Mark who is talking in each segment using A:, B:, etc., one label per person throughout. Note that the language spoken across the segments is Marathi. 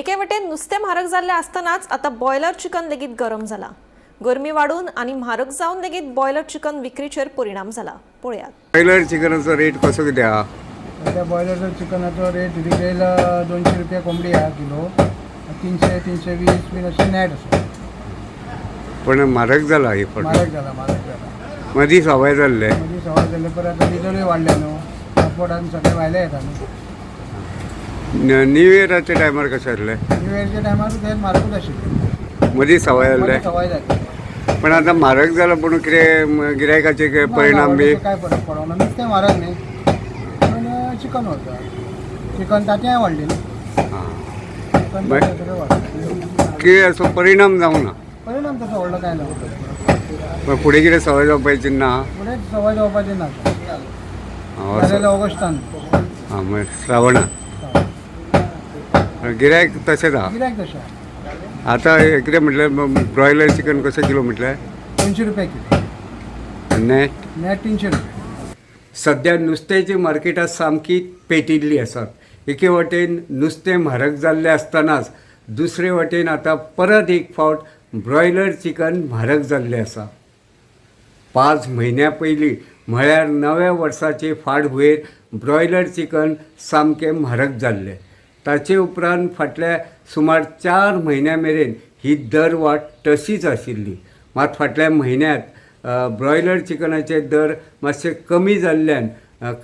A: एके वटेन नुस्तें म्हारग जाल्लें आसतनाच आता बॉयलर चिकन लेगीत गरम जाला। गरमी वाढून आणि म्हारग जावन लेगीत बॉयलर चिकन विक्रीचेर परिणाम जाला। पळयात।
B: बॉयलर चिकनाचो रेट कसो कितें आहा?
C: सध्या बॉयलरचो चिकनाचो रेट रिटेल 200 रुपया कोंबडी आहा किलो, 300-320 बीन अशें नेट आसा।
B: पण म्हारग जाला ही पण
C: म्हारग जाला।
B: मदीं सवाय जाल्ले
C: मदीं सवाय जाल्ले परत आतां डिझलूय वाडले न्हू, ट्रान्सपोर्टान सगळे भायले येता न्हू।
B: न्यू इयराच्या टायमार कशें आसलें?
C: न्यू इयरच्या टायमार तेच म्हारगूच आशिल्ले,
B: मदीं सवाय जाल्ले
C: सवाय जाली।
B: पण आतां म्हारग जाला पूण कितें गिरायकाचेर कितें परिणाम बी?
C: काय फरक पडना, नुस्तें म्हारग न्ही पण चिकन व्हरता, चिकन तांतयां वाडली न्ही, चिकन तांतयां सगळें वाडलें।
B: कितें असो परिणाम जावं ना?
C: परिणाम तसो व्हडलो काय ना,
B: पण फुडें कितें सवाय जावपाची ना?
C: फुडें सवाय जावपाची ना, जाल्यार ऑगस्टान
B: हां मागीर श्रावणान गिरायक तशेंच आहा।
C: गिरायक तशें आहा।
B: आतां कितें म्हटलें ब्रॉयलर चिकन कशें किलो म्हटलें?
C: 200 रुपया किलो,
B: नेट
C: नेट 300 रुपया।
B: सध्या नुस्त्याची मार्केटां सामकी पेटिल्लीं आसात। एके वटेन नुस्तें म्हारग जाल्लें आसतनाच दुसरे वटेन आतां परत एक फावट ब्रॉयलर चिकन म्हारग जाल्लें आसा। 5 म्हयन्यां पयलीं म्हळ्यार नव्या वर्साचे फाटभुंयेर ब्रॉयलर चिकन सामकें म्हारग जाल्लें। ताचे उपरांत फाटल्या सुमार 4 म्हयन्यां मेरेन ही दरवाड तशीच आशिल्ली। मात फाटल्या म्हयन्यांत ब्रॉयलर चिकनाचे दर मातशे कमी जाल्ल्यान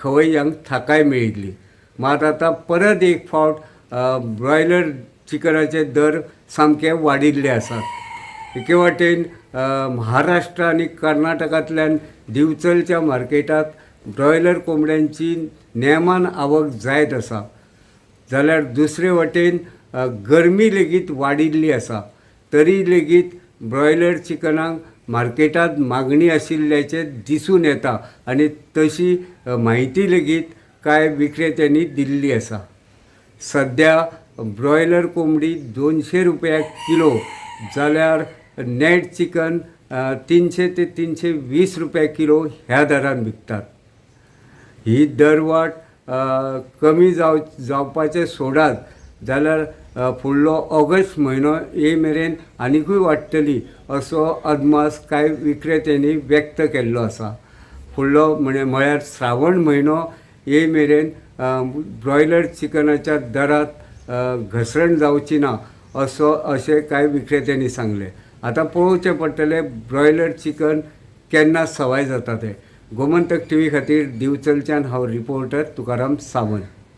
B: खवय्यांक थाकाय मेळिल्ली। मात आतां परत एक फावट ब्रॉयलर चिकनाचे दर सामके वाडिल्ले आसात। एके वटेन महाराष्ट्र आनी कर्नाटकांतल्यान दिवचलच्या मार्केटांत ब्रॉयलर कोंबड्यांची नेमान आवक जायत आसा, जाल्यार दुसरे वटेन गरमी लेगीत वाडिल्ली आसा। तरी लेगीत ब्रॉयलर चिकनाक मार्केटांत मागणी आशिल्ल्याचें दिसून येता आनी तशी म्हायती लेगीत कांय विक्रेत्यांनी दिल्ली आसा। सध्या ब्रॉयलर कोंबडी 200 रुपया किलो जाल्यार नेट चिकन 300 ते 320 रुपया किलो ह्या दरान विकतात। ही दरवाड कमी जावपाचें सोडात जाल्यार फुडलो ऑगस्ट म्हयनो ये मेरेन आनिकूय वाडटली असो अदमास कांय विक्रेत्यांनी व्यक्त केल्लो आसा। फुडलो म्हळ्यार श्रावण म्हयनो ये मेरेन ब्रॉयलर चिकनाच्या दरांत घसरण जावची ना अशें कांय विक्रेत्यांनी सांगलें। आतां पळोवचें पडटलें ब्रॉयलर चिकन केन्ना सवाय जाता तें। गोमंतक टीव्ही खातीर दिवचलच्यान हांव रिपोर्टर तुकाराम सावंत।